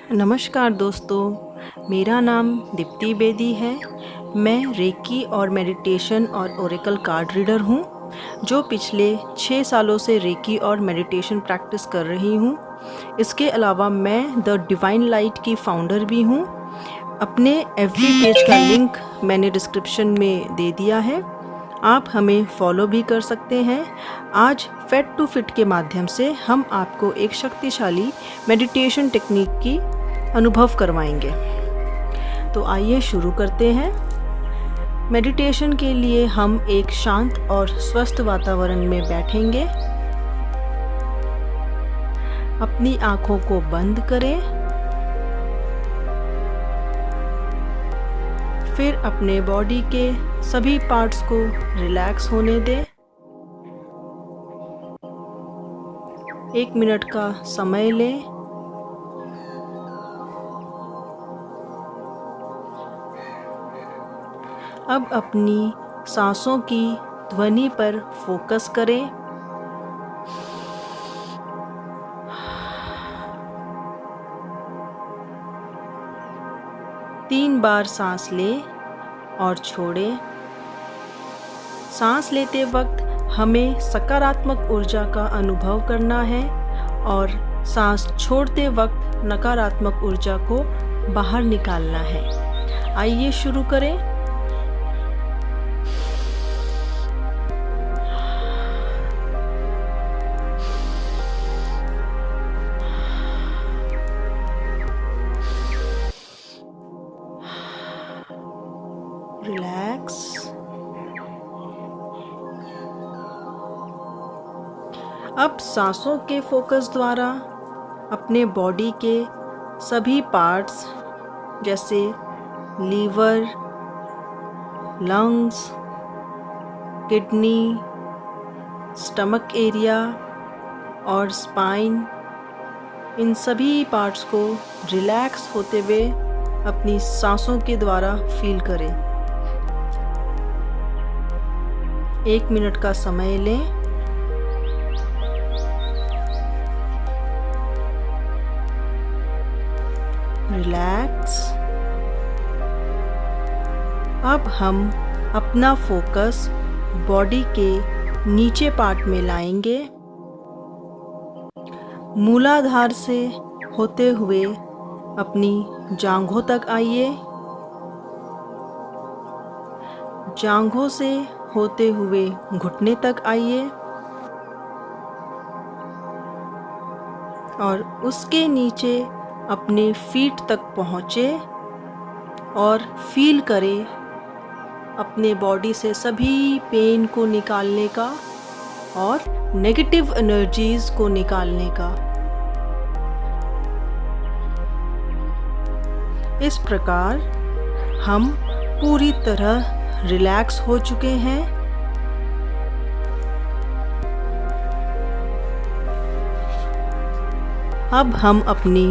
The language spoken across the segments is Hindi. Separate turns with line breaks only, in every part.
नमस्कार दोस्तों, मेरा नाम दीप्ति बेदी है। मैं रेकी और मेडिटेशन और ओरेकल कार्ड रीडर हूँ, जो पिछले 6 सालों से रेकी और मेडिटेशन प्रैक्टिस कर रही हूँ। इसके अलावा मैं द डिवाइन लाइट की फाउंडर भी हूँ। अपने एफबी पेज का लिंक मैंने डिस्क्रिप्शन में दे दिया है, आप हमें फॉलो भी कर सकते हैं। आज फेट टू फिट के माध्यम से हम आपको एक शक्तिशाली मेडिटेशन टेक्निक की अनुभव करवाएंगे। तो आइए शुरू करते हैं। मेडिटेशन के लिए हम एक शांत और स्वस्थ वातावरण में बैठेंगे। अपनी आंखों को बंद करें, फिर अपने बॉडी के सभी पार्ट्स को रिलैक्स होने दें। 1 मिनट का समय लें। अब अपनी सांसों की ध्वनि पर फोकस करें। तीन बार सांस लें और छोड़ें। सांस लेते वक्त हमें सकारात्मक ऊर्जा का अनुभव करना है और सांस छोड़ते वक्त नकारात्मक ऊर्जा को बाहर निकालना है। आइए शुरू करें। रिलैक्स। अब सांसों के फोकस द्वारा अपने बॉडी के सभी पार्ट्स जैसे liver, lungs, kidney, stomach area और स्पाइन, इन सभी पार्ट्स को रिलैक्स होते हुए अपनी सांसों के द्वारा फील करें। 1 मिनट का समय लें। रिलैक्स। अब हम अपना फोकस बॉडी के नीचे पार्ट में लाएंगे। मूलाधार से होते हुए अपनी जांघों तक आइए। जांघों से होते हुए घुटने तक आइए और उसके नीचे अपने फीट तक पहुँचे और फील करें अपने बॉडी से सभी पेन को निकालने का और नेगेटिव एनर्जीज को निकालने का। इस प्रकार हम पूरी तरह रिलैक्स हो चुके हैं। अब हम अपनी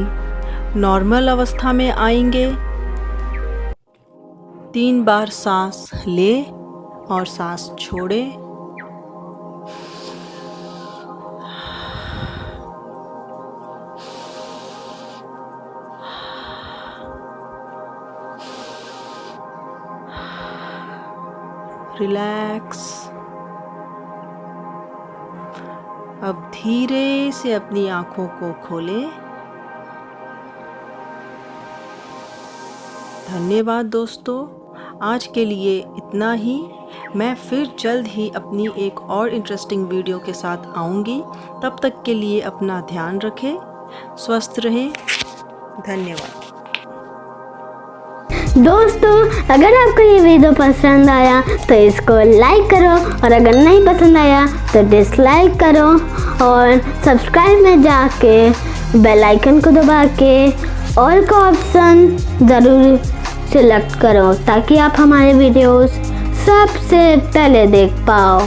नॉर्मल अवस्था में आएंगे। 3 बार सांस लें और सांस छोड़ें। रिलैक्स। अब धीरे से अपनी आंखों को खोलें। धन्यवाद दोस्तों, आज के लिए इतना ही। मैं फिर जल्द ही अपनी एक और इंटरेस्टिंग वीडियो के साथ आऊँगी। तब तक के लिए अपना ध्यान रखें, स्वस्थ रहें। धन्यवाद
दोस्तों, अगर आपको ये वीडियो पसंद आया तो इसको लाइक करो और अगर नहीं पसंद आया तो डिसलाइक करो और सब्सक्राइब में जाके बेल आइकन को दबा के ऑल का ऑप्शन ज़रूर सिलेक्ट करो ताकि आप हमारे वीडियोस सबसे पहले देख पाओ।